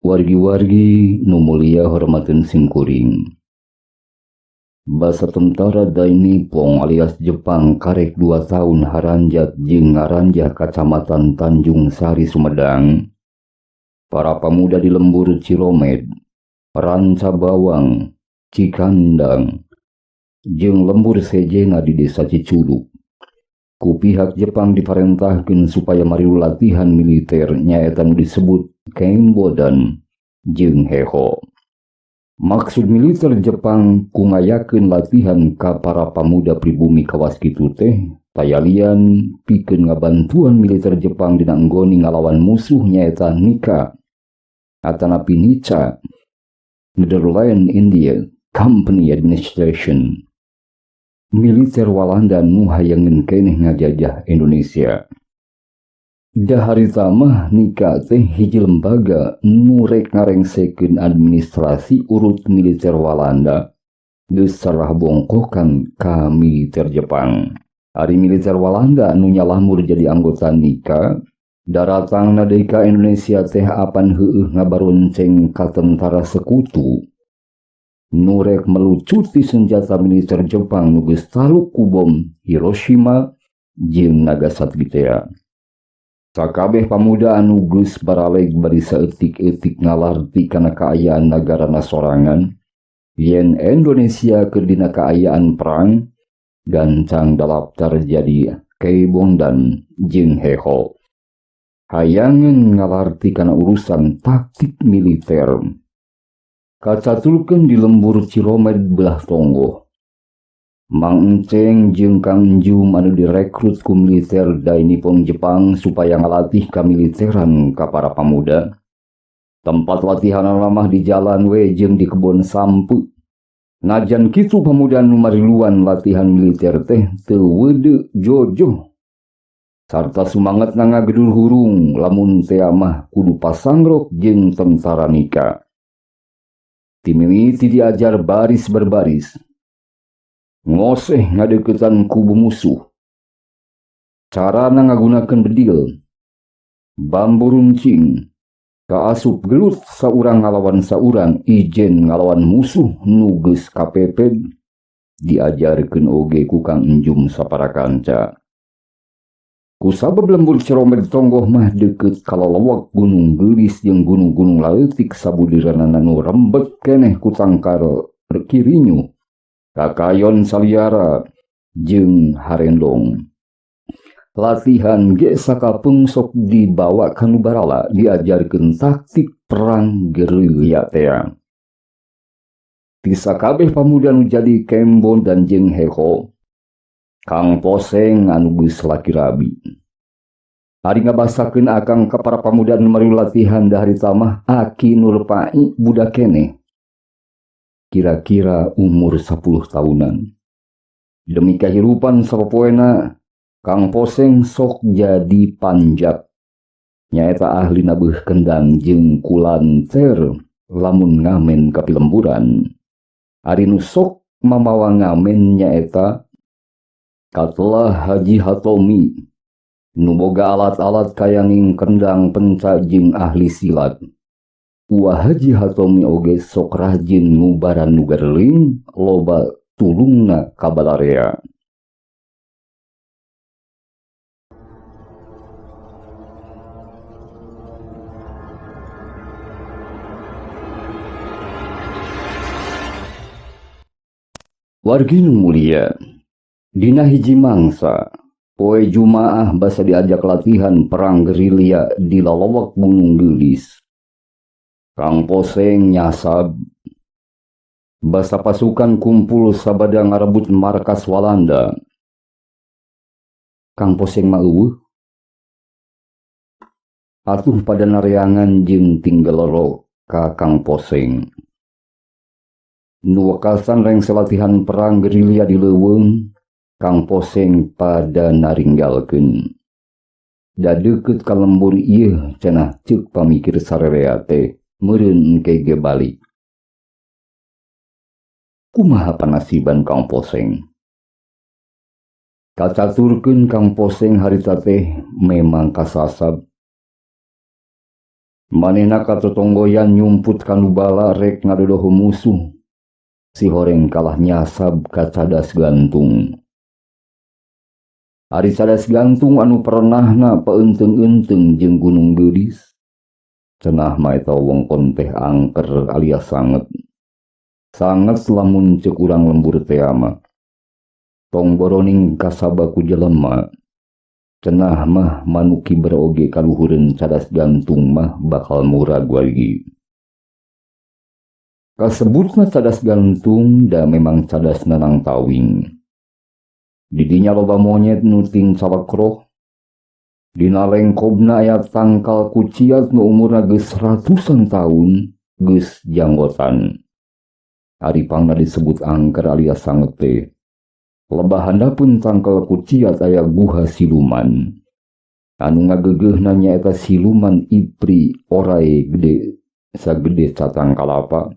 Wargi-wargi nu mulia hormatin simkuring. Basa tentara Daini Pong alias Jepang karek 2 tahun haranjat jeung ngaranjah Kacamatan Tanjung Sari Sumedang. Para pemuda di lembur Ciromed, Ranca Bawang, Cikandang, jeung lembur Sejena di desa Ciculuk. Ku pihak Jepang diperintahkan supaya marilu latihan militer nyaeta nu disebut Kembo dan jeung Heho. Maksud militer Jepang ku ngayakeun latihan ka para pemuda pribumi kawas kitu teh tayalian pikeun ngabantuan militer Jepang dina anggoni ngalawan musuh nyaeta Nika atanapi Nica Netherlands India Company Administration. Militer Walanda nu hayangeun keneh ngajajah Indonesia. Dahari tamah Nika teh hiji lembaga nu rek ngarengsekeun administrasi urut militer Walanda geus sarah bongkokan ka militer Jepang. Ari militer Walanda nu nyalamur jadi anggota Nika daratangna deui ka Indonesia teh apan heueuh ngabaronceng ka tentara sekutu nu rek melucuti senjata militer Jepang nu geus taluk ku bom Hiroshima jeung Nagasaki teh. Sakabeh pamuda anu geus baraleg bari saeutik-eutik ngalarti kana kaayaan nagarana sorangan yen Indonesia keur dina kaayaan perang gancang daftar jadi Keibong dan jeung Heho. Hayangeun ngalarti kana urusan taktik militer. Kacatulkeun di lembur Ciromed belah Tonggo. Mang Enceng jeung Kang Enjum anu direkrut ku militer Daini Pong Jepang supaya ngalatih kamiliteran ka para pemuda. Tempat latihan ramah di jalan we jeung di kebon sampu. Najan kitu pemuda nu mariluan latihan militer teh teu weudeuk jojo. Sarta sumanget ngagedul hurung lamun teh mah kudu pasangrok jeung tentara Nika. Timimiti diajar baris berbaris. Ngoseh ngadeuketan kubu musuh. Carana ngagunakeun bedil, bambu runcing, kaasup gelut saurang ngalawan saurang ijen ngalawan musuh nu geus kapeped diajarkeun oge ku Kang Enjum saparakanca. Ku sabab lembur Ciromed Tonggoh mah deukeut kalolowok Gunung Geulis jeung gunung-gunung laeutik sabudiranana nu rembet keneh ku tangkar kirinyu. Kakayon Saliara jeung Harendong. Latihan ge sakapeung sok dibawa ka nu barala diajarkeun taktik perang gerilya teh. Ti sakabeh pamuda nu jadi Kembo dan jeung Heho, Kang Poseng anu geus laki rabi. Ari ngabasakeun akang ka para pamuda nu marilu latihan dahari tamah Aki Nur Pai budak keneh. Kira-kira umur 10 tahunan. Demi kahirupan sapopoena, Kang Poseng sok jadi panjat. Nyaeta ahli nabuh kendang jeung kulanter lamun ngamen ka pilemburan. Ari nu sok mamawa ngamen nyaeta Katelah Haji Hatomi. Nu boga alat-alat kayanging kendang penca jeung ahli silat. Wah Haji Hatomi oge sok rajin ngubaran nu garling loba tulungna kabalarea. Wargi nu mulia, dina hiji mangsa poe Jumaah basa diajak latihan perang gerilya di lalowak Gunung Geulis. Kang Poseng nyasab basa pasukan kumpul sabada ngarebut markas Walanda. Kang Poseng mah eueuh atuh pada nareangan jeung tinggalero ka Kang Poseng. Nu wekasan rengse latihan perang gerilya di leuweung, Kang Poseng pada naringgalkeun. Da deukeut ka lembur ieu cenah ceuk pamikir sarerea teh. Meureun engke ge balik. Kumaha panasiban Kang Poseng? Kacaturkeun Kang Poseng harita teh memang kasasab Manehna katotonggoyan nyumput kanu bala rek ngadodoho musuh. Si horeng kalah nyasab ka cadas gantung. Ari cadas gantung anu pernahna paenteng-enteng jeung Gunung Geudis. Cenah mah eta wewengkon teh angker alias sanget. Sanget lamun ceuk urang lembur teh mah. Tong boroning kasaba ku jelema. Cenah mah manuki beroge kaluhureun cadas gantung mah bakal murag wargi. Kasebutna cadas gantung da memang cadas nanang tawing. Didinya loba monyet nuting cawakroh. Dina lengkobna aya tangkal kuciat nu umurna geus ratusan taun geus janggotan. Ari pangna disebut angker alias sanget teh. Lebah handapun tangkal kuciat aya guha siluman. Anu ngageugeuhna nyaeta siluman ipri orai gede sagede catang kalapa.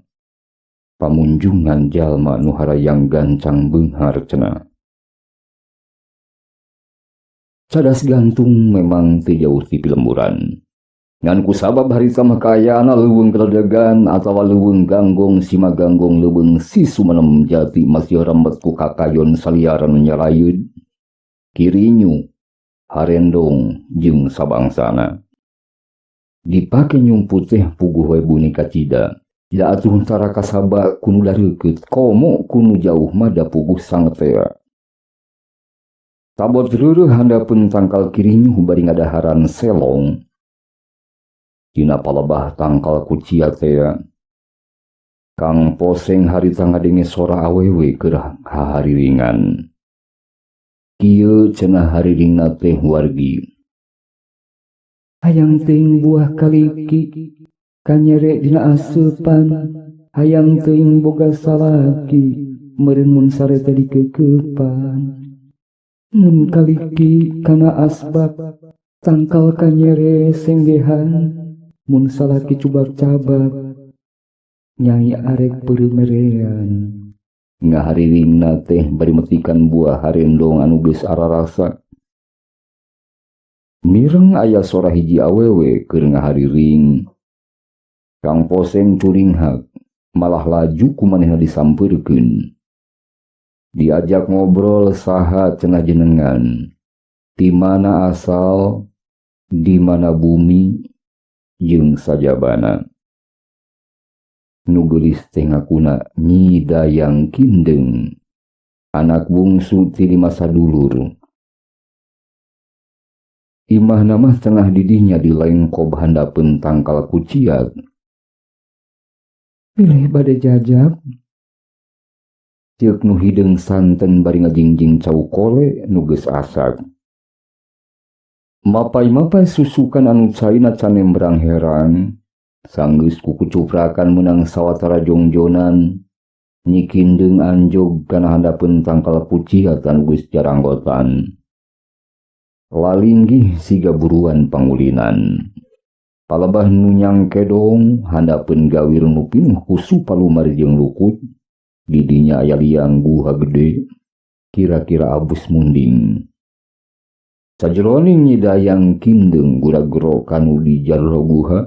Pamunjungan jalma nu harayang gancang beunghar cenah. Cadas gantung memang teu jauh ti pilemburan. Ngan kusabab harita makayaana leuweung geledegan atawa leuweung ganggong sima ganggong leuweung si Sumenem Jati masih rembet ku kakayon saliaran nyalayeud. Kirinyu, harendong jeung sabangsana. Dipake nyumput teh puguh we buni kacida. Da atuh tara kasaba kunu dareukeut komo kunu jauh mah da puguh sanget teh. Tabot reureuk handapeun tangkal kirinyu bari ngadaharan selong. Dina palebah tangkal kuciat teh Kang Poseng harita ngadenge sora awewe keur hahariringan. Kieu cenah hariringna teh wargi. Hayang teuing buah kaliki kanyere dina aseupan. Hayang teuing boga salaki meureun mun sareta dikeukepan. Mun kaliki kana asbab tangkal kanyere senggehan. Mun salaki cubak-cabak nyai arek peuremerean. Ngahariringna teh bari metikan buah harendong anu geus ararasa. Mireng aya sora hiji awewe keur ngahariring. Kang Poseng curinghak malah laju ku manehna disampeurkeun. Diajak ngobrol saha cenah jenengan. Di mana asal, di mana bumi, jeung sajabana. Nu geulis teh ngakuna Nyi Dayang Kindeng, anak bungsu ti 5 sadulur. Imahna mah cenah didinya di lengkob handapeun tangkal kuciat. Pilih bade jajab. Ceuk nu hideung santen bari ngajingjing caukole nu geus asak. Mapai-mapai susukan anu caina can nembrang heran. Sanggeus kukucuprakan menang sawatara jongjonan. Nyi Kindeng anjog kana handapeun tangkal kuciat anu geus jaranggotan. Lalinggih siga buruan pangulinan. Palebah nu nyangke dong handapeun gawir nu pinuh kusu palumari jeung lukut. Didinya aya liang guha gede. Kira-kira abus munding. Sajeroning Nyi Dayang Kindeng gura-gero kanu di jalur guha.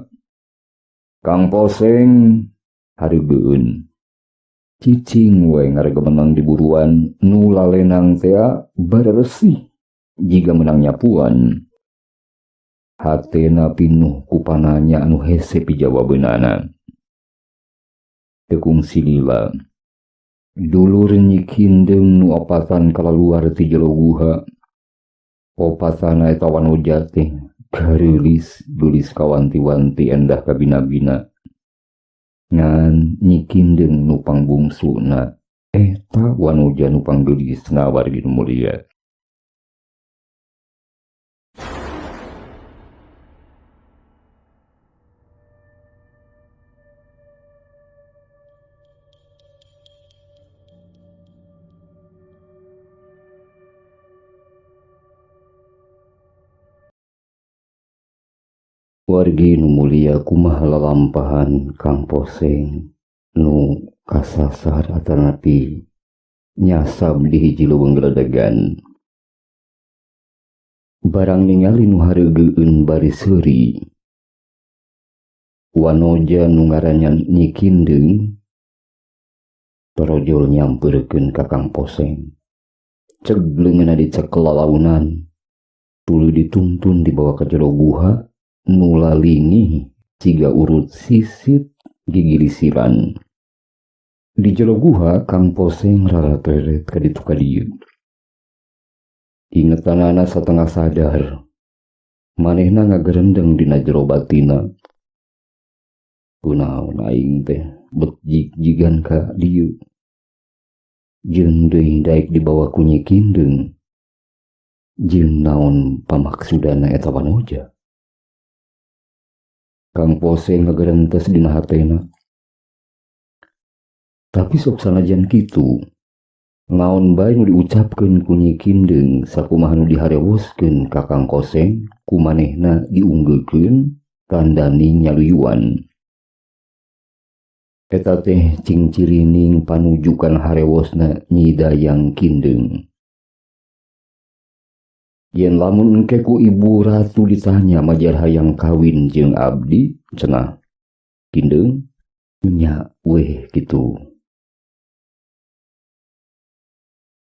Kang Poseng hareugeun. Cicing we ngarega menang di buruan nu lalenang teh baresih jiga menang nyapuan. Hatena pinuh ku pananya anu hese pijawabeunana. Tekung silila. Dulur Nyi Kindeng nu opatan kalaluar ti jero guha. Opatana eta wanoja teh gareulis gelis kawanti-wanti endah kabina-bina. Ngan Nyi Kindeng nu pangbungsuna eta wanoja nu panggelisna wargi nu mulia. Wargi nu mulia kumaha lalampahan Kang Poseng nu kasasar atanati nyasab di hiji leuweung geledegan. Barang ningali nu hareugeun bari seuri. wanoja nu ngaranna Nyi Kindeng torojol nyamperkeun ka Kang Poseng. Ceg leungeunna dicekel lalaunan, tuluy dituntun dibawa ka jero guha nu lalingih ciga urut sisit gigi lisiran. Di jero guha Kang Poseng rarateret ka ditu ka dieu. Ingetanana satengah sadar, manehna ngagerendeng dina jero batina. Kunaon aing teh bet jig-jigan ka dieu. Jeung deui daek dibawa ku Nyi Kindeng. Jeung naon pamaksudana eta wanoja. Kang Poseng ngagerentes dina hatena. Tapi sok sanajan kitu, naon bae nu diucapkeun ku Nyi Kindeng sakumaha nu diharewoskeun ka Kang Poseng ku manehna diunggeukeun tandani nyaluyuan. Eta teh cing cirining panujukan harewosna Nyi Dayang Kindeng. Yen lamun engke ku Ibu Ratu ditanya majar hayang kawin jeung abdi, cenah Kindeng nya weh kitu.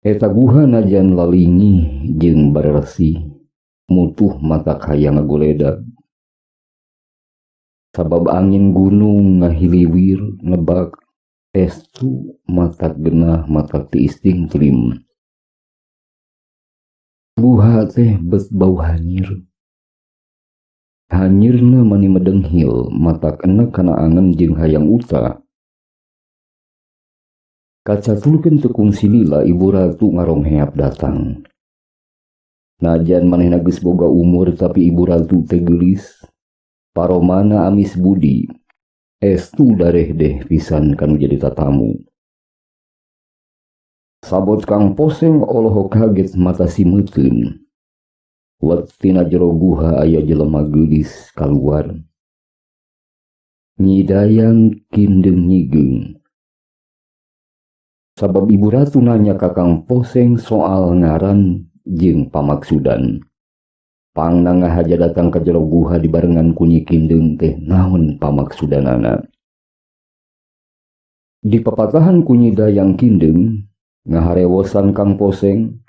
Eta guha najan lalingi jeung bareresi mutuh matak hayang ngagoledag. Sabab angin gunung ngahiliwir nebak estu matak genah matak ti isting trim. Guha teh bet bau hanyir. Hanyirna mani medenghil matak enek kana angen jeung hayang uta. Kacatulkeun tekung silila Ibu Ratu ngarongheap datang. Najan manehna geus boga umur tapi Ibu Ratu teh geulis. Paromana amis budi, estu dareh deh pisan kanu jadi tatamu. Sabot Kang Poseng olohok kaget mata simeuteun. Wektina jero guha aya jelema geulis kaluar. Nyi Dayang Kindeng nyigeng. Sabab Ibu Ratu nanya ka Kang Poseng soal ngaran jeung pamaksudan. Pangna ngahaja datang ka jero guha dibarengan ku Nyi Kindeng teh naon pamaksudanana. Di papatahan ku Nyi Dayang Kindeng ngaharewosan Kang Poseng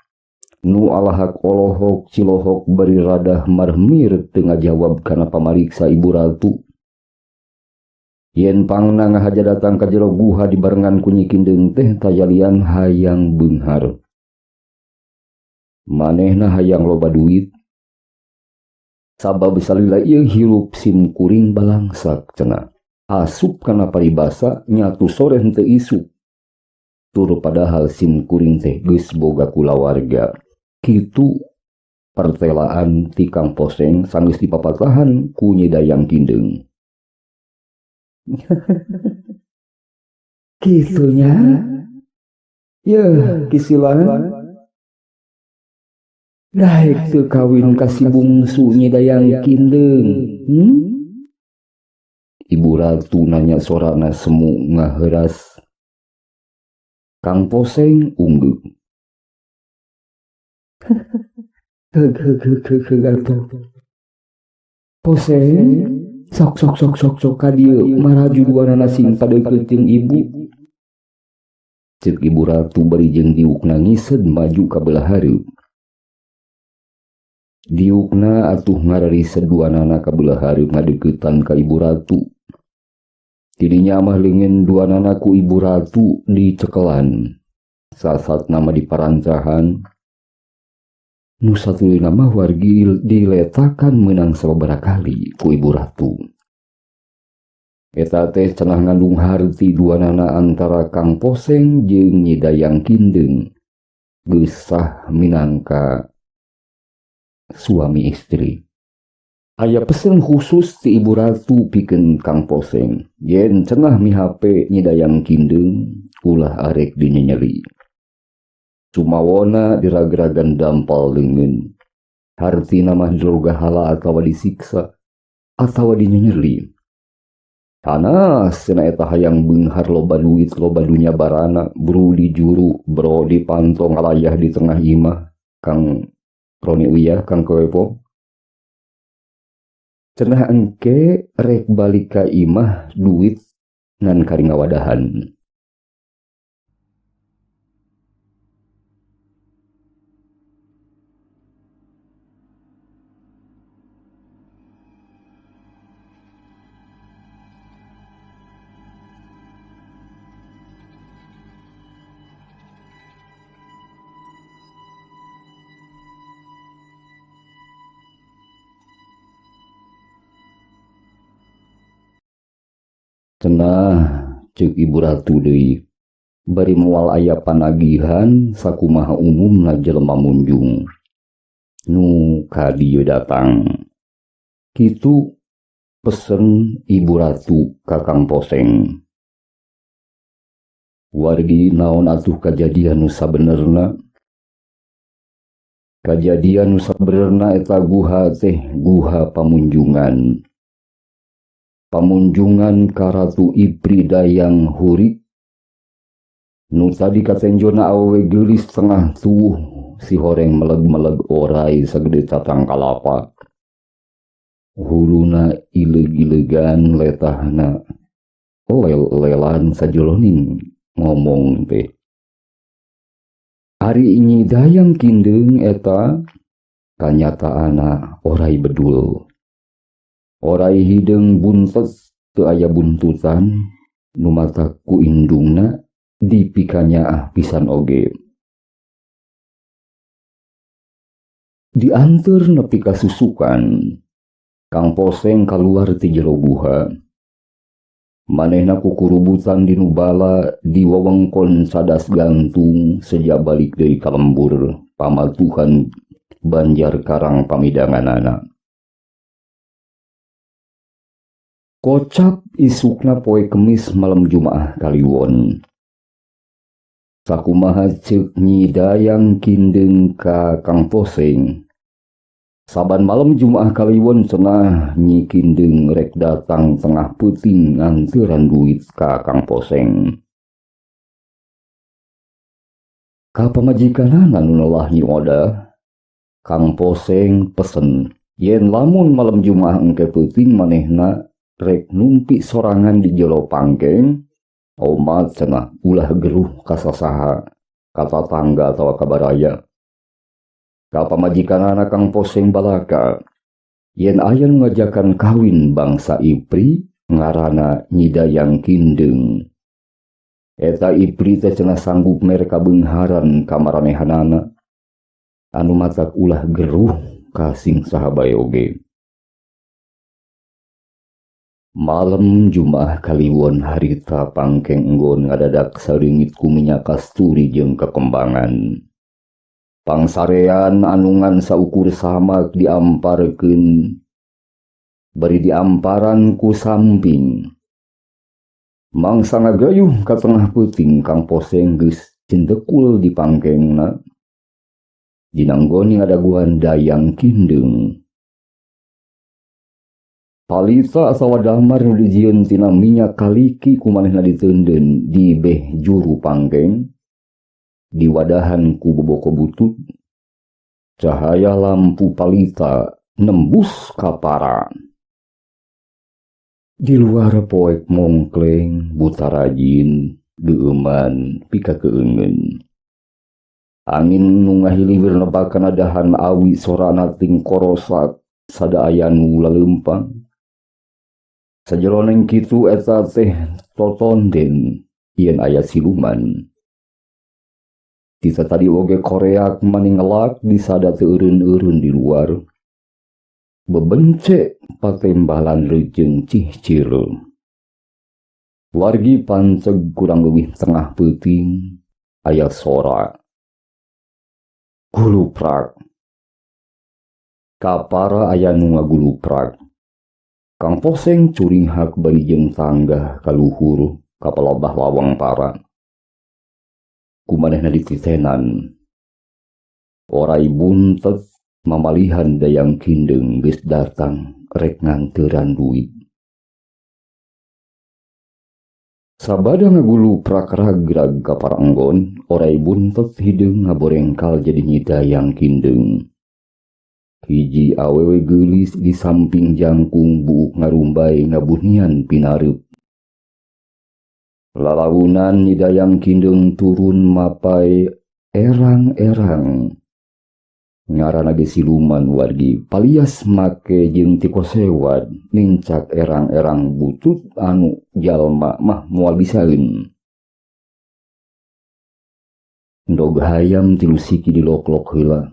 nu alahak olohok cilohok bari radah marmir teu ngajawab kana pamariksa Ibu Ratu. Yen pangna ngahaja datang ka jero guha dibarengan ku Nyi Kindeng teh tajalian hayang beunghar. Manehna hayang loba duit. Sabab salila ieu hirup sim kuring balangsak cenah. Asup kana paribasa nyatu sore henteu isuk. Tur padahal sim kuring teh geus boga kulawarga. Kitu pertelaan ti Kang Poseng sanggeus dipapatahan ku Nyi Dayang Kindeng. Kitunya. Ya, kisilan. Daek teu kawin kasih bungsu Nyi Dayang Kindeng. Ibu Ratu nanya sorana semu ngaheuras. Kang Poseng unggeuh. Poseng, sok ka dieu maraju duanana sing padeukeut jeung ibu. Ceuk Ibu Ratu bari jeung diukna ngised maju ka belah hareup. Diukna atuh ngarari seduanana ka belah hareup ngadeuketan ka Ibu Ratu. Tidinya mah leungeun duanana ku Ibu Ratu dicekelan. Sasat nama diparancahan. Nu satulina mah wargi diletakan meunang sababaraha kali ku Ibu Ratu. Eta teh cenah ngandung harti duanana antara Kang Poseng jeung Nyi Dayang Kindeng. Geus sah minangka suami istri. Aya pesen khusus ti Ibu Ratu pikeun Kang Poseng. Yen cenah mihape Nyi Dayang Kindeng ulah arek dinyenyeri. Sumawona dirag-ragan dampal leungeun. Hartina mah diroga hala atawa disiksa atawa dinyenyeri. Tanas cenah eta hayang beunghar loba duit loba dunya barana bro di juru bro di panto ngalayah di tengah imah Kang Roni Uyah Kang Koepo. Cenah engke rek balik ka imah duit ngan kari ngawadahan. Cenah ceuk ibu ratu deui. Bari moal aya panagihan sakumaha umumna jelema munjung nu ka dieu datang. Kitu pesen ibu ratu ka Kang Poseng. Wargi naon atuh kajadian nu sabenerna? Kajadian nu sabenerna eta guha teh guha pamunjungan. Pamunjungan ka Ratu Ipri Dayang Hurik nu tadi katenjona awewe geulis tengah tuh si horeng meleg-meleg orai sagede catang kalapa. Huluna ileg-ilegan letahna lel-lelan sajoloning ngomong teh. Ari ini dayang kindeng eta kanyataana orai bedul. Orai hideng buntet teu aya buntutan nu mata ku indungna dipikanya pisan oge. Dianteur nepi ka susukan, Kang Poseng kaluar ti jero guha. Manehna kukurubutan di nubala di wewengkon cadas gantung sejak balik dari kalembur pamatuhan Banjar Karang pamidanganana. Kocap isukna poe Kemis malam Jumaah Kaliwon. Sakumaha ceuk Nyi Dayang kindeng ka Kang Poseng. Saban malam Jumaah Kaliwon cenah Nyi kindeng rek datang tengah peuting nganteuran duit ka Kang Poseng. Ka pamajikanana nu neulah Nyi Oda, Kang Poseng pesen yen lamun malam Jumaah engke peuting manehna rek numpi sorangan di jero pangkeng, omat cenah ulah geruh ka sasaha, ka tatangga atawa ka baraya. Ka pamajikanana Kang Poseng balaka, yen aya nu ngajakan kawin bangsa Ipri ngaranna Nyi Dayang kindeng. Eta Ipri teh cenah sanggup mere kabeungharan ka maranehanana, anu matak ulah geruh ka sing saha bae oge. Malam Jumaah Kaliwon harita pangkeng enggon ngadadak sareungit ku minyak kasturi jeung kekembangan. Pangsarean anungan saukur samak diamparkeun bari diamparan ku samping. Mangsa ngagayuh ka tengah peuting Kang Poseng geus cendekul di pangkengna. Dinanggoni ngadaguan Dayang kindeng. Palita asawa damar nu dijieun tina minyak kaliki kumanehna diteundeun di beh juru pangkeng, diwadahan ku boboko butut, cahaya lampu palita nembus ka para. Di luar poek mongkleng buta rajin geueuman pika keungeun. Angin nu ngahiliwir nebakan adahan awi sorana ting korosak sada aya nu laleumpang. Sajeroneng kitu eta teh totonden yen aya siluman. Tita tadi oge koreak maningelak di sada teu eureun-eureun di luar. Bebence patembalan reujeng cihcir. Wargi panceg kurang leuwih tengah peuting aya sora. Guluprak. Kapara aya nu ngaguluprak. Kang Poseng curing hak bari jeung tangga kaluhur ka palobah lawang para. Kumanehna dititenan. Orai buntet mamalihan Dayang kindeng geus datang rek nganteuran duit. Sabada ngaguluprak ragrag ka para enggon, orai buntet hideung ngaborengkal jadi Nyi Dayang kindeng. Hiji awewe geulis di samping jangkung buuk ngarumbai ngabunian pinareup. Lalaunan Nyidayang Kindeng turun mapai erang-erang. Ngaranna ge siluman wargi palias make jeung ti kosewad nincak erang-erang butut anu jalma mah moal bisaeun. Ndog hayam tilu siki diloklok heula.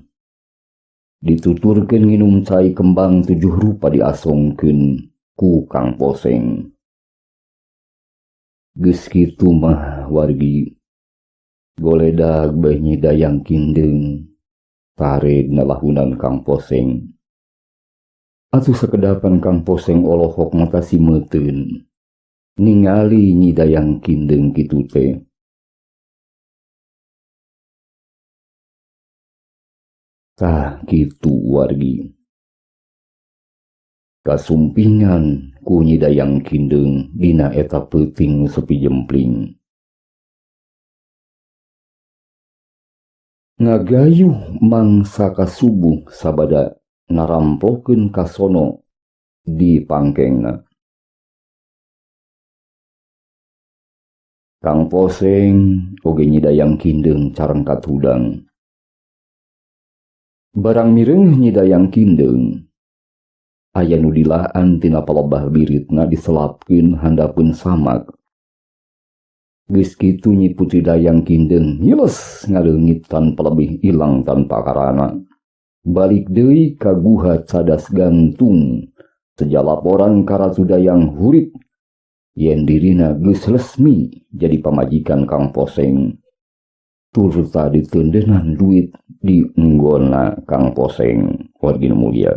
Dituturkeun nginum cai kembang 7 rupa diasongkeun ku Kang Poseng. Geus kitu mah wargi goledag bae Nyidayang Kindeng tare nalahunan Kang Poseng. Atuh sakedapan Kang Poseng olohok mata simeuteun ningali Nyidayang Kindeng kitu teh. Tah kitu wargi. Kasumpingan ku Nyidayang Kindeng dina eta peuting sepi jempling. Ngagayuh mangsa kasubuh sabada naramplokeun kasono di pangkengna. Kang Poseng oge Nyidayang Kindeng careng katudang. Barang mireung Nyidayang Kindeng aya nu dilaan tina palebah biritna diselapkeun handapun samak. Geus kitu Nyi Putri Dayang Kindeng ngiles ngaleungit tanpa lebih ilang tanpa karana. Balik deui ka guha cadas gantung sejalaporan ka Ratu Dayang Hurip yen dirina geus resmi jadi pamajikan Kang Poseng. Turta diteundeunnan duit di enggona Kang Poseng wargi nu mulia.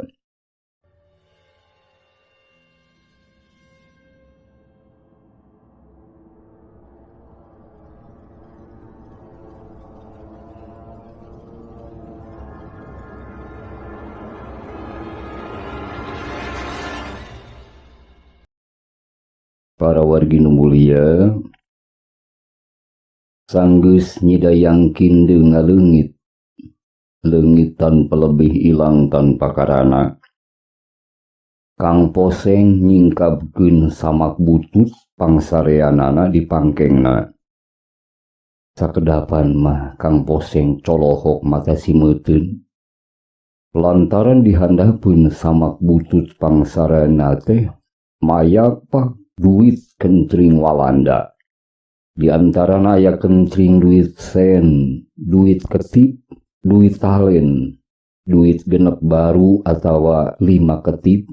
Para wargi nu mulia, sanggeus Nyidayang Kindeng ngaleungit, leungit tanpa lebih ilang tanpa karana. Kang Poseng nyingkapkeun samak butut pangsareanana di pangkengna. Sakedapan mah Kang Poseng colohok mata simeuteun. Lantaran dihandapeun samak butut pangsareana teh mayapa duit kencring Walanda. Di antarana aya kencring duit sen, duit ketip, duit talen, duit genep baru atawa 5 ketip,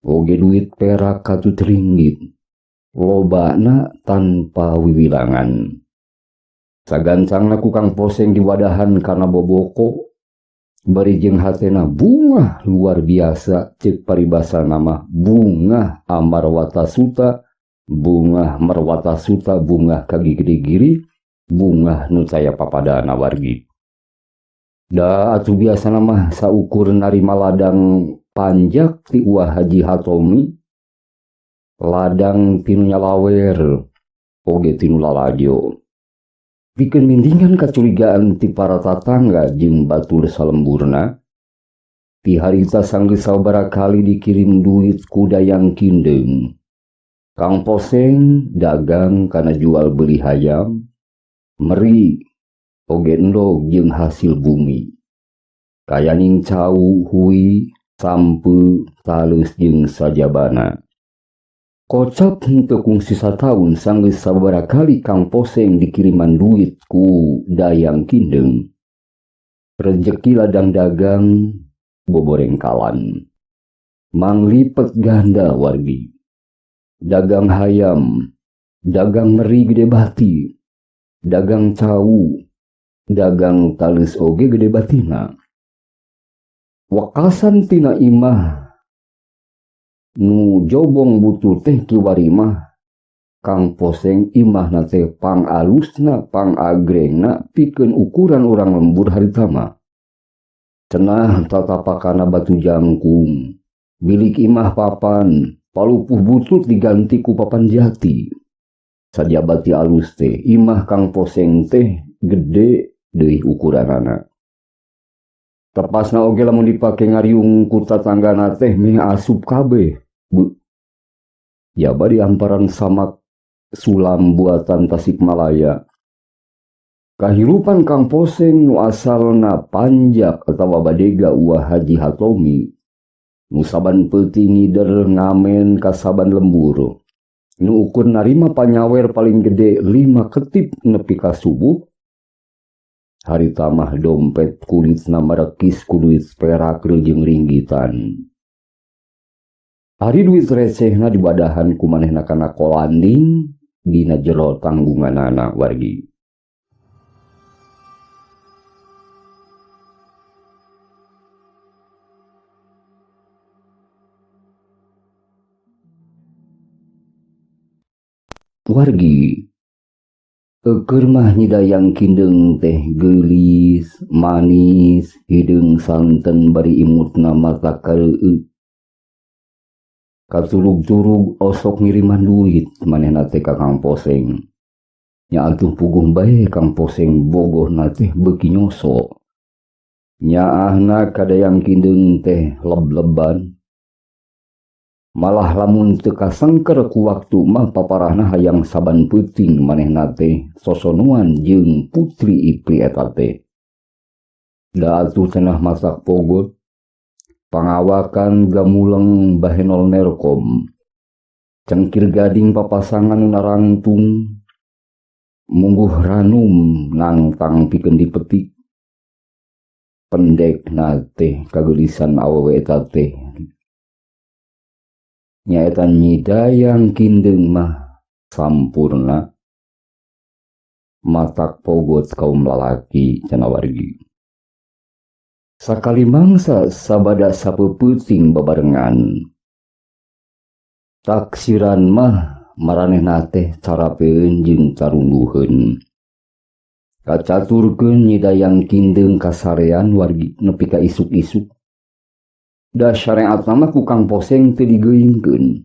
oge duit perak 1 ringgit, lobana tanpa wiwilangan. Sagancangna ku Kang Poseng diwadahan karena boboko, bari jeung hatena bunga luar biasa, cek paribasa nama bunga amarwata suta, bunga marwata suta, bunga kagi gede-giri, bunga nu saya papadana wargi. Da atuh biasa nama saukur narima ladang panjak ti uah Haji Hatomi, ladang tinu nyalawer, oge tinu lalajo. Pikeun mindingan kacurigaan ti para tatangga jeung batur salemburna. Ti harita sanggeus sabaraha kali dikirim duit ku Dayang Kindeng. Kang Poseng dagang kana jual beli hayam, meri, oge endog jeung hasil bumi. Kayaning cau, hui, sampeu, talus jeung sajabana. Kocap henteu kungsi sataun sanggeus sabaraha kali Kang Poseng dikiriman duit ku Dayang Kindeng. Rezeki ladang dagang boborengkalan. Manglipet ganda wargi. Dagang hayam, dagang meri gede bati, dagang cau, dagang talus oge gede batina. Wakasan tina imah nu jobong butuh teh kiwari mah Kang Poseng imahna teh pangalusna pangagrengna pikeun ukuran urang lembur harita mah. Cenah tatapakana batu jangkung, bilik imah papan, palupuh butut diganti ku papan jati. Sajabati alus teh imah Kang Poseng teh gede deui ukuranana. Tepasna oge lamun dipake ngariung ku tatanggana teh meh asup kabeh. Ya bari hamparan samak sulam buatan Tasikmalaya. Kahirupan Kang Poseng nu asalna Panjak atawa Badega ulah Haji Hatomi. Nu saban peuting ngider ngamen kasaban lembur. Nu ukur narima panyawer paling gede 5 ketip nepi ka subuh. Hari tamah dompet kulitna marekis ku duit perak jeung ringgitan. Hari duit recehna dibadahan ku manehna kana kolanding dina jero tanggunganana wargi. Wargi keur mah nyidayang kindeng teh geulis manis hideung santen bari imutna mata kareueut katurug-turug osok ngiriman duit manehna teh ka Kang Poseng nya atuh puguh bae Kang Poseng bogohna teh beuki nyoso nyaahna kadayang kindeng teh leb-leban. Malah lamun teu kasengker ku waktu mah paparahna hayang saban peuting manehna teh sosonuan jeung putri Ipri eta teh. Da atuh cenah masak pogot pangawakan gamuleng bahenol nerkom. Cengkir gading papasangan narangtung mungguh ranum nangtang pikeun dipetik. Pendekna teh kageulisan awewe eta teh. Nyaeta nyidayang kindeng mah sampurna matak pogot kaum lalaki cenah wargi. Sakali mangsa sabada sapeuting babarengan. Taksiran mah maranehna teh carapeun jeung carunduheun. Kacaturkeun nyidayang kindeng kasarean wargi nepi ka isuk-isuk. Da syariat nama ku Kang Poseng teu digeuingkeun.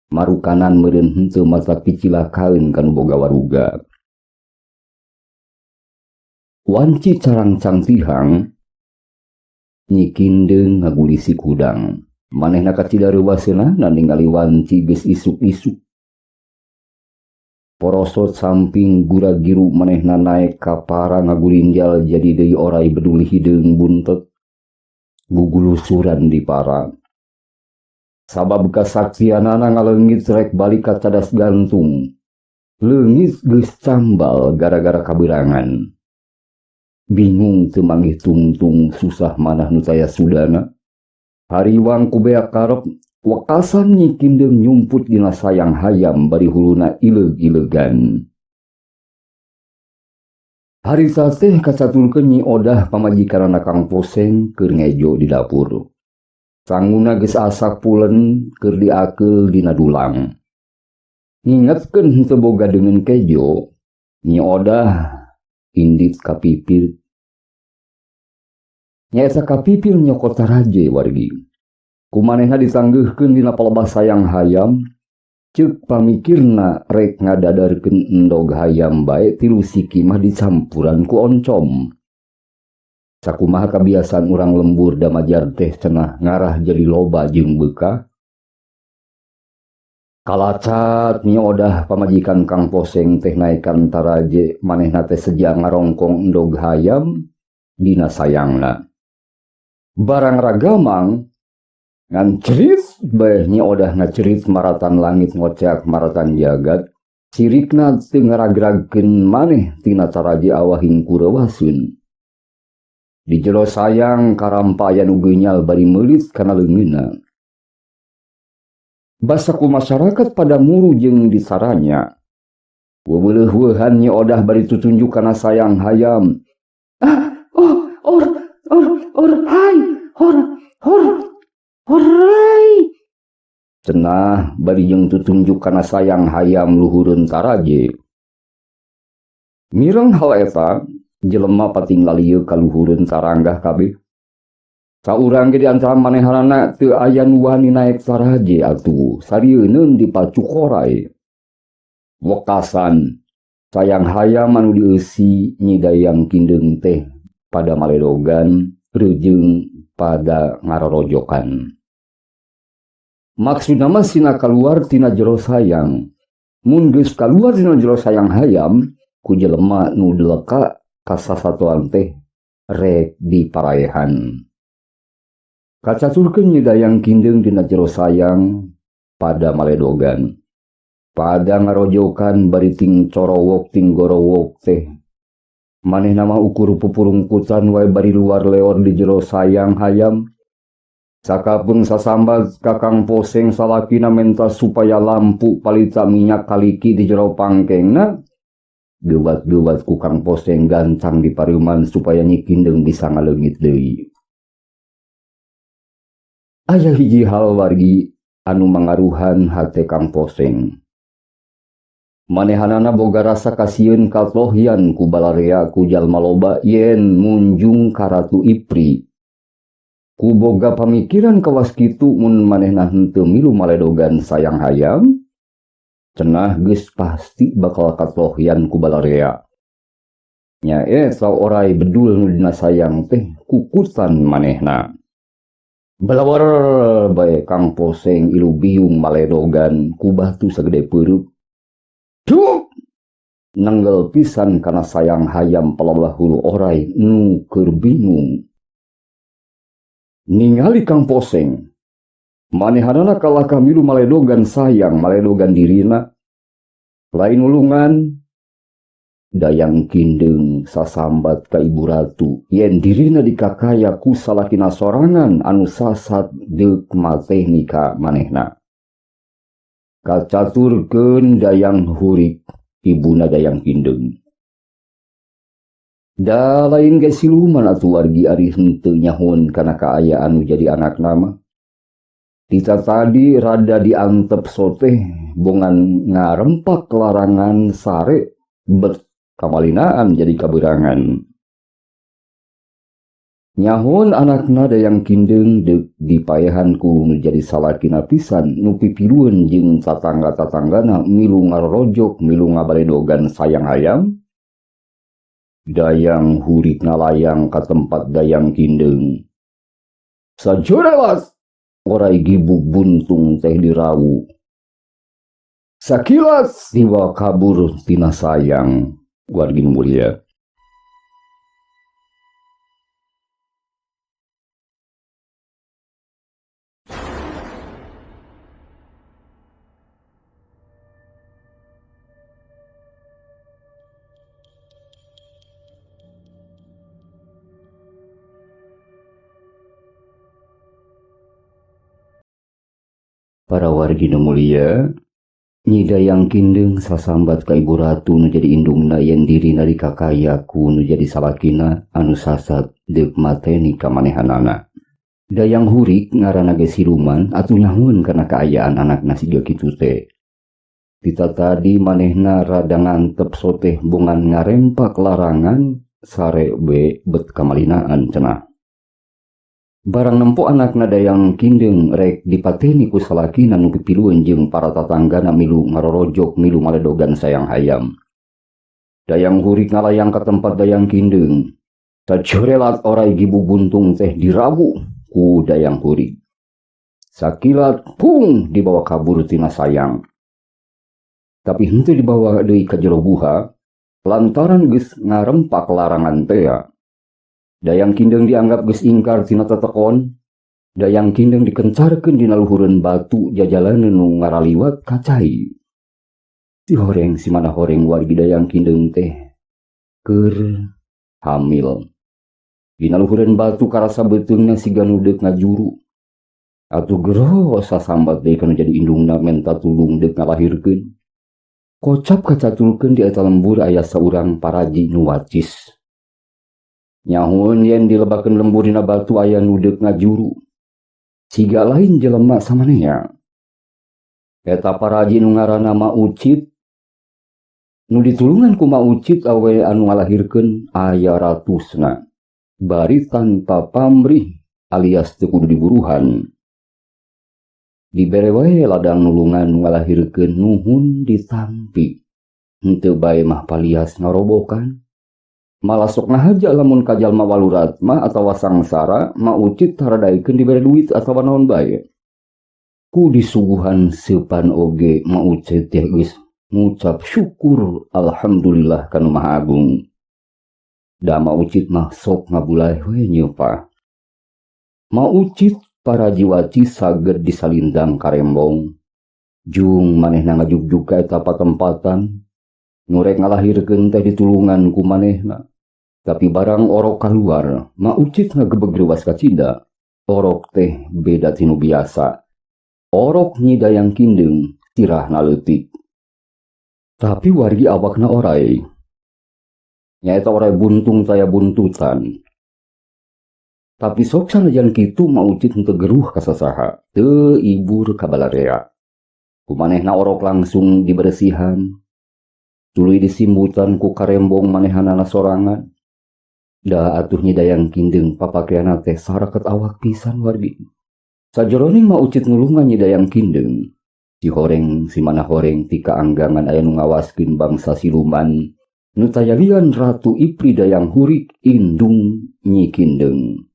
Marukanan meureun henteu mata picilakaeun kanu boga waruga. Wanci carangcang tihang nyi kindeng ngagulisi kudang. Manehna kacidareuwaseuna ningali wanci geus isuk-isuk. Porosot samping gura-giru manehna naek ka para ngagulinjal jadi deui oray beduli hideung buntet. Gugulusuran di para. Sabab kasaksianana ngaleungit rek balik ka cadas gantung. Leungit geus cambal gara-gara kaberangan. Bingung teu manggih tungtung susah manah nu taya sudana. Hariwang ku beak karep wekasan nyi kindeng nyumput dina sayang hayam bari huluna ileug-ilegan. Hari teh kacaturkeun Nyi Odah pamajikanana Kang Poseng keur ngejo di dapur. Sanguna geus asak pulen keur diakeul dina dulang. Ngingetkeun henteu boga deungeun kejo, Nyi Odah indit ka pipir. Nyaeta ka pipir nyokot taraje wargi. Kumanehna disanggeuhkeun dina palebas sayang hayam. Ceuk pamikirna rek ngadadarkeun endog hayam bae tilu siki mah dicampuran ku oncom. Sakumaha kabiasaan urang lembur da majar teh cenah ngarah jadi loba jeung beuka. Kalacat Nyi Odah pamajikan Kang Poseng teh naekan taraje manehna teh sedia ngarongkong endog hayam dina sayangna. Barang ragamang ngan cerit bae Nyi Odah ngacerit maratan langit ngocak maratan jagat sirikna teu ngaragragkeun maneh tina taraje awahing kurewaseun. Di jero sayang karampayan ugeunnyal bari meulit kana leungeunna. Basa ku masyarakat pada muru jeung disaranya. Weuleuh-weuhan Nyi Odah bari tutunjuk kana sayang hayam. Horai cenah bari jeung tutunjuk kana sayang hayam luhureun taraje. Mireng hal eta jelema patinggal ieu ka luhureun taranggah kabeh. Saurang ge di antara manehanana teu aya nu wani naek taraje atuh sarieun dipacu koray. Wekasan sayang hayam anu dieusi nyidayang kindeng teh pada maledogan rejeung pada ngarorojokan. Maksudna mah sina kaluar tina jero sayang. Mun geus kaluar tina jero sayang hayam ku jelema nu deleka ka sasatoan teh rek diparaehan. Kacaturkeun nyidayang kindeung dina jero sayang pada maledogan. Pada ngarojokan bari ting corowok ting gorowok teh. Manehna mah ukur pupurungkutan wae bari luar leor di jero sayang hayam. Sakapung sasambat kakang poseng salakina menta supaya lampu palita minyak kaliki di jero pangkengna. Gewat-gewat ku kang poseng gancang di pariuman supaya nyi kindeung bisa ngaleungit deui. Aya hiji hal wargi anu mangaruhan hate kang poseng. Manehanana boga rasa kasieun katohian ku balarea ku jalma loba yen munjung ka Ratu Ipri. Ku boga pamikiran kawas kitu mun manehna henteu milu maledogan sayang hayam, cenah geus pasti bakal katohian ku balarea. Nya eta orai bedul nu dina sayang teh kukutan manehna. Balawar bae kang poseng ilu biung maledogan ku batu sagede peureup. Duh! Nenggel pisan kana sayang hayam palabelah hulu orai nu keur bingung. Ningali kang poseng. Manehanana kalaka milu maledogan sayang maledogan dirina. Lain ulungan dayang kindeung sasambat ka ibu ratu yen dirina dikakaya ku salakina sorangan anu sasat deuk matehni ka manehna. Kacaturkeun dayang hurik ibuna dayang kindeung. Da lain ge siluman atuh wargi ari henteu nyahun kana kaayaan nu jadi anakna mah. Tita tadi rada diantep soteh bongan ngarempak larangan sare bet kamalinaan jadi kaberangan. Nyahun anakna dayang kindeung deuk dipaehan ku nu jadi salakina pisan nu pipilueun jeung tatangga-tatanggana milu ngarorojok milu ngabaledogan sayang hayam. Dayang hurik ngalayang ka tempat dayang kindeung. Sajorelas orai gibuk buntung teh dirawu. Sakilas diwa kabur tina sayang wargi mulia. Para wargi nu mulia, nyi dayang kindeung sasambat ka ibu ratu nu jadi indungna yen dirina dikakaya ku nu jadi salakina anu sasat deuk mateni ka manehanana. Dayang hurik ngaranna ge siluman atuh nyahun kana kaayaan anakna siga kitu teh. Tita tadi manehna rada ngantep soteh bongan ngarempak larangan sare be bet kamalinaan cenah. Barang nempo anakna dayang kindeung rek dipateni ku salakina nu pipilueun jeung para tatanggana milu ngarorojok milu maledogan sayang hayam. Dayang hurik ngalayang ka tempat dayang kindeung. Sajorelat orai gibu buntung teh dirawu ku dayang hurik. Sakilat pung dibawa kabur tina sayang. Tapi henteu dibawa deui ka jero buha lantaran geus ngarempak larangan teh. Dayang kindeung dianggap geus ingkar tina tetekon. Dayang kindeung dikencarkeun dina luhureun batu jajalaneun nu ngaraliwat ka cai. Ti horeng si mana horeng wargi dayang kindeung teh keur hamil. Dina luhureun batu karasa beuteungna siga nu deuk ngajuru. Atuh gero sasambat deui kana jadi indungna menta tulung deuk ngalahirkeun. Kocap kacaturkeun di eta lembur aya saurang paraji nu wacis. Nyahun yen dilebakeun lembur dina batu aya nu deuk ngajuru. Siga lain jelema samanea. Eta paraji nu ngaranna Ma Ucit. Nu ditulungan ku Ma Ucit awe anu ngalahirkeun aya ratusna. Bari tanpa pamrih alias teu kudu diburuhan. Dibere wae ladang nulungan nu ngalahirkeun nuhun ditampi. Henteu bae mah palias ngarobokan. Malah sok ngahaja lamun ka jalma walurat mah atawa sangsara maucit haradaikeun dibere duit atawa naon bae. Ku disuguhan seupan oge maucit teh geus ngucap syukur alhamdulillah kanu Maha Agung. Da maucit mah sok ngabulai we nyeu pa. Maucit para jiwaci saged disalindang karembong. Jung manehna ngajugjug ka eta patempatan. Nurek ngalahirkeun teh ditulungan ku manehna. Tapi barang orok keluar, maucit ngagebeg rewas kacinda. Orok teh beda tinu biasa. Orok nyidayang kindeng, tirah naleutik. Tapi wargi awakna orai. Nyaeta orai buntung taya buntutan. Tapi sok sanajan kitu maucit henteu geruh kasasaha, teu ibur kabalarea. Kumanehna orok langsung diberesihan. Tuluy disimbutan ku karembong manehanana sorangan. Da atuh nyidayang kindeng papakeana teh saraket awak pisan wargi. Sajeroning maucit ngulungan nyidayang kindeng. Si horeng si mana horeng tika anggangan aya nu ngawaskeun bangsa siluman. Nu tayalian Ratu Ipri Dayang Hurik indung Nyi Kindeng.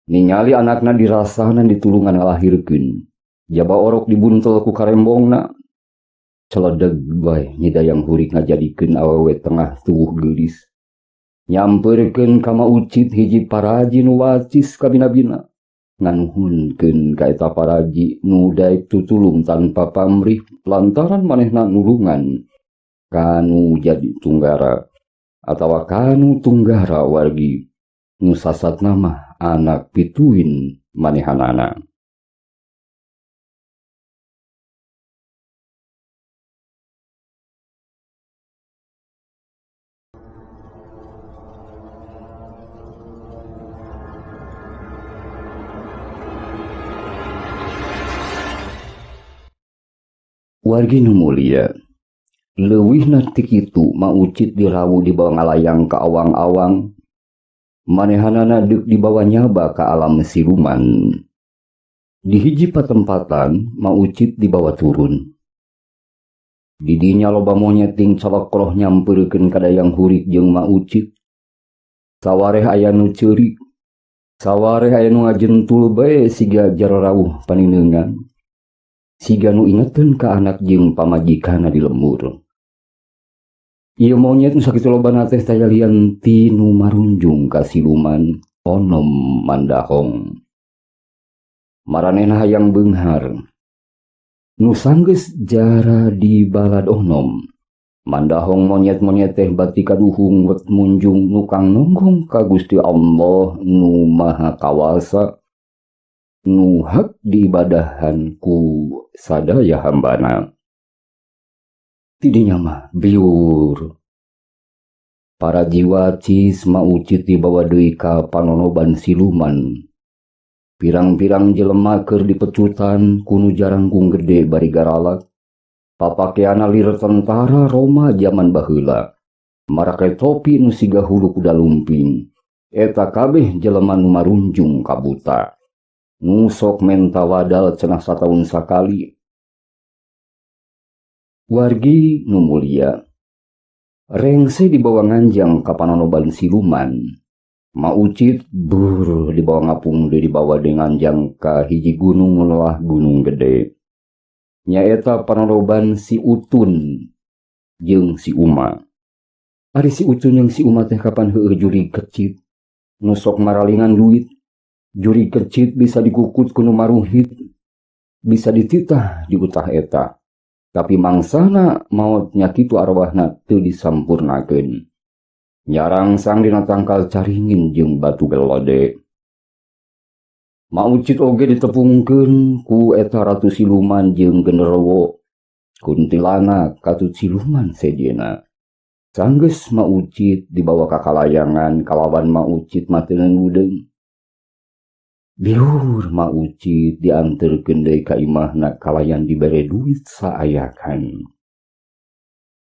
Ningali anakna dirasanan ditulungan ngalahirkeun. Jaba orok dibuntel ku karembongna. Celedeg bae Nyidayang Hurik ngajadikeun awewe tengah tuwuh geulis. Nyamperkeun ka maucit hiji paraji nu wacis ka bina-bina. Nganuhunkeun ka eta paraji nu daek tutulung tanpa pamrih lantaran manehna nulungan kanu jadi tunggara atawa kanu tunggara wargi nu sasatna mah anak pituin manehanana. Wargi nu mulia, leuwihna ti kitu maucit dirawu di bawah ngalayang ka awang-awang, manehanana deuk dibawa nyaba ka alam siluman. Di hiji patempatan maucit dibawa turun. Di dinya loba monyet ting calokroh nyampeurkeun ka Dayang Hurik jeung maucit. Sawareh aya nu ceurik, sawareh aya nu ngajentul bae siga jararawuh panindeungan. Siga nu ingeteun ka anak jeung pamajikanna di lembur. Ieu monyet nu sakitu lobana teh tayalian tinu marunjung ka siluman onom mandahong. Maranehna hayang beunghar. Nu sanggeus jara di balad onom. Mandahong monyet-monyet teh bati kaduhung wet munjung nu kang nonggong ka Gusti Allah nu Maha Kawasa. Nu hak diibadahan ku sadaya hambana. Tidinya mah biur. Para jiwa cis maucit dibawa deui ka panonoban siluman. Pirang-pirang jelema keur dipecutan ku nu jarangkung gede bari garalak. Papakeana lir tentara Roma zaman baheula. Marake topi nu siga hulu kuda lumping. Eta kabeh jelema nu marunjung ka buta. Nu sok menta wadal cenah sataun sakali. Wargi nu mulia, rengse dibawa nganjang ka panonoban siluman. Maucit bur dibawa ngapung deui dibawa dengan nganjang ka hiji gunung lelah gunung gede. Nyaeta panonoban si Utun jeung si Uma. Ari si Utun jeung si Uma teh kapan heueuh juri kecit nu sok maralingan duit. Juri kecit bisa dikukut kuno maruhit, bisa dititah di utah eta. Tapi mangsana maut nyakitu arwahna teu disampurnakeun. Nyarangsang dina tangkal caringin jeung batu gelode. Maucit oge ditepungkeun ku eta ratu siluman jeung genderuwo. Kuntilanak katut siluman sedina. Sanggeus maucit dibawa ka kalayangan kalawan maucit mah teu ngeudeng. Biur maucit dianterkeun deui ka imahna kalayan dibere duit saayakan.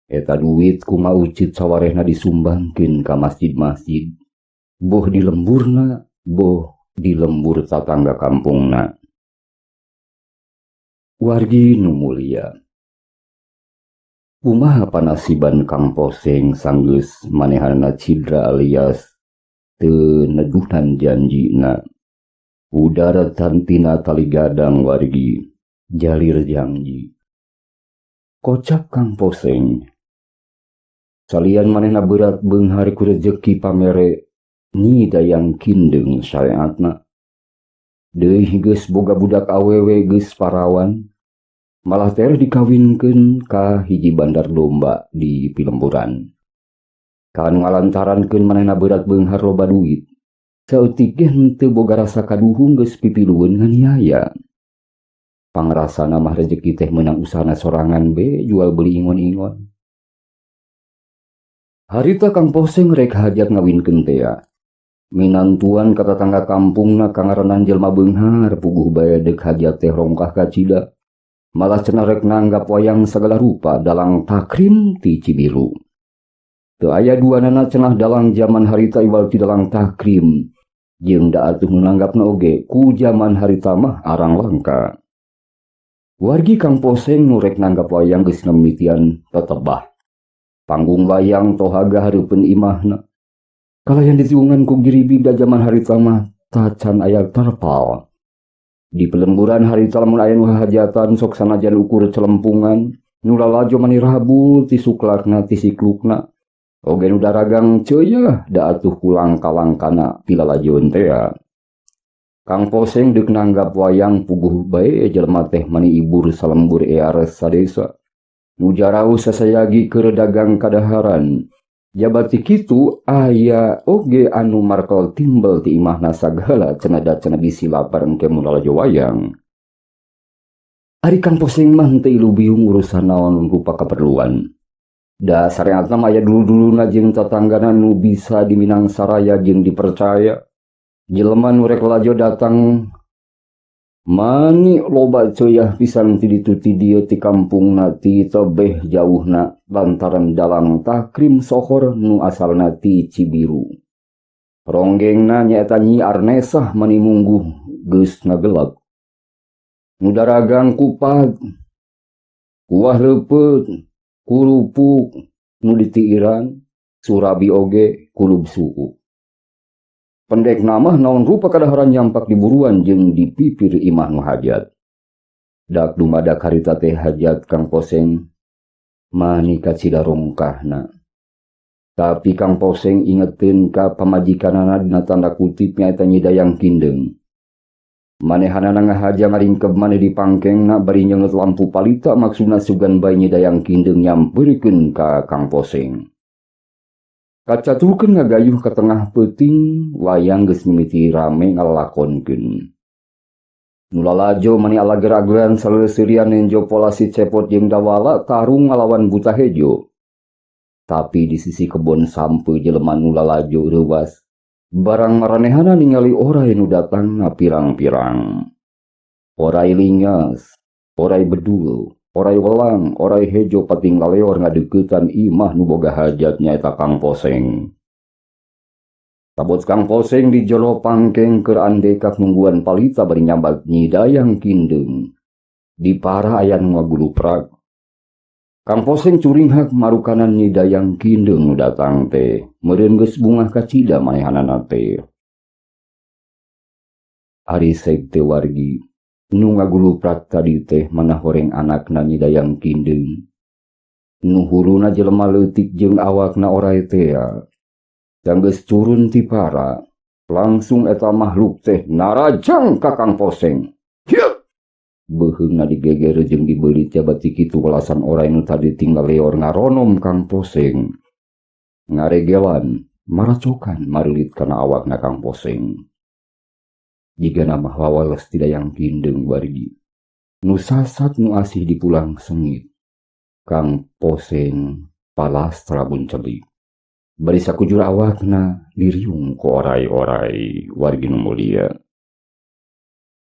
Eta duit ku maucit sawarehna disumbangkeun ka masjid-masjid. Boh di lemburna, boh di lembur tatangga kampungna. Wargi nu mulia, Kumaha panasiban Kang Poseng sanggeus manehana cidra alias teu neduhan janjina. Udara tantina tali gadang wargi jalir janji. Kocap Kang Poseng. Salian manehna berat beunghar ku rezeki pamere nyi dayang kindeng syariatna. Deui geus boga budak awewe geus parawan. Malah tereh dikawinkeun ka hiji bandar domba di Pilemburan. Kan ngalantarankeun manehna berat beunghar loba duit. Saeutik ge henteu boga rasa kaduhung geus pipilueun nganiaya. Pangrasana mah rezeki teh meunang usahana sorangan be jual beli ingon-ingon. Harita Kang Poseng rek hajat ngawinkeun teh. Minantuan ka tetangga kampungna kangaranan jelma beunghar puguh bae deuk hajat teh rongkah ka cida. Malah cenah rek nanggap wayang segala rupa dalang takrim ti Cibiru. Teu aya duanana cenah dalang zaman harita iwal ti dalang takrim. Jeung da atuh nanggapna oge ku zaman harita mah arang langka. Wargi Kang Poseng nu rek nanggap wayang geus nemitian tetebah. Panggung wayang tohaga hareupeun imahna. Kalayan ditiungan ku giribi da zaman harita mah tacan aya terpal. Di Pelemburan harita lamun aya nu hajatan sok sanajan ukur celempungan, nu lalajo mani rabul ti suklakna ti siklukna. Oge nu daragang ceuyeah da atuh kulang kalangkana pilalajoan teh. Kang Poseng deuk nanggap wayang puguh bae jelema teh mani ibur salembur eares sadesa. Nu jarau sasayagi keur dagang kadaharan. Jabati kitu aya oge anu markel timbel ti imahna sagala cenah bisi lapar engke mun lalajo wayang. Ari Kang Poseng mah teu ilu biung urusan naon rupa kaperluan. Da sareatna mah aya dulu-duluna jeung tetanggana nu bisa diminang saraya jeung dipercaya. Jelema nu rek lalajo datang mani loba ceuyeah pisan ti ditu ti dieu ti kampungna ti tebeh jauhna lantaran dalang takrim sohor nu asalna ti Cibiru. Ronggengna nyaeta Nyi Arnesah mani mungguh geus ngagelak. Nu daragang kupad, kuah leupeut, kurupuk, nu ditiiran, surabi oge kulub suku. Pendek namah naon rupa kadaharan nyampak diburuan jeung dipipir imah nu hajat. Dak dumadak harita teh hajat Kang Poseng mani ka cida rongkahna. Tapi Kang Poseng ingetin ka pamajikanana dina tanda kutip nyaeta Nyi Dayang Kindeng. Manehanana ngahaja ngaringkeb maneh di pangkengna bari nyeungeut lampu palita maksudna sugan bae Nyi Dayang Kindeng nyampeurkeun ka Kang Poseng. Kacatulkeun ngagayuh ka tengah peuting wayang geus mimiti rame ngalakonkeun. Nu lalajo mani alager-ageran saleuseurian nenjo pola si cepot jeung dawala tarung ngalawan buta hejo. Tapi di sisi kebon sampeu jelema nu lalajo reuwas. Barang maranehana ningali oray nu datang ngapirang-pirang. Oray lingas, oray bedul, oray welang, oray hejo pating laleor ngadeuketan imah nu boga hajat nyaeta Kang Poseng. Tabot Kang Poseng di jero pangkeng keur andekak nungguan palita bari nyambat Nyi Dayang Kindeng. Di para aya nu ngaguluprak. Kang Poseng curinghak marukanan Nyi Dayang Kindeng nu datang teh. Meureun geus bungah ka cida manehanana teh. Ari seuk teh wargi nu ngaguluprak tadi teh manah horeng anakna Nyi Dayang Kindeng. Nu huruna jelema leutik jeung awakna oray teh. Dan geus turun ti para, langsung eta makhluk teh narajang ka Kang Poseng. Hieup! Beheungna digeger jeung dibeulit jabati kitu welasan oray nu tadi tinggal leor ngaronom Kang Poseng. Ngaregelan, maracokan marilit kana awakna Kang Poseng. Jiga nama wawales ti Dayang Kindeng wargi. Nu sasat nu asih dipulang sengit. Kang Poseng palas terabun celik. Bari sakujur awakna diriung ku oray-oray wargi nu mulia.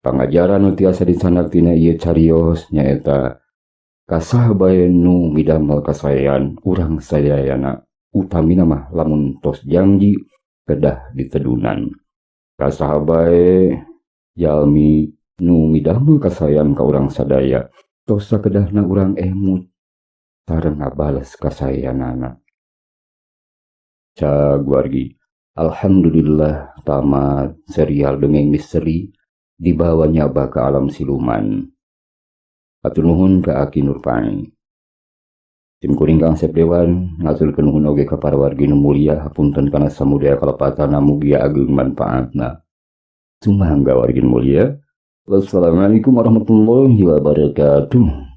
Pangajaran nu tiasa disandak tina ieu carios nyaeta kasah bae nu midamel kasaean urang sadayana utamina mah lamun tos janji kedah ditedunan. Kasah bae jalmi nu midamel kasaean ka urang sadaya tos sakedahna urang emut sareng ngabales kasayanganna. Caguargi. Alhamdulillah tamat serial dongeng misteri dibawanya ke alam siluman. Atur nuhun ka Aki Nurpani. Tim kuring Kang Sepdewan ngaturkeun nuhun oge ka para wargi nu mulia hapunten kana samudaya kalepatana mugia ageng manfaatna. Sumangga wargi nu mulia. Wassalamualaikum warahmatullahi wabarakatuh.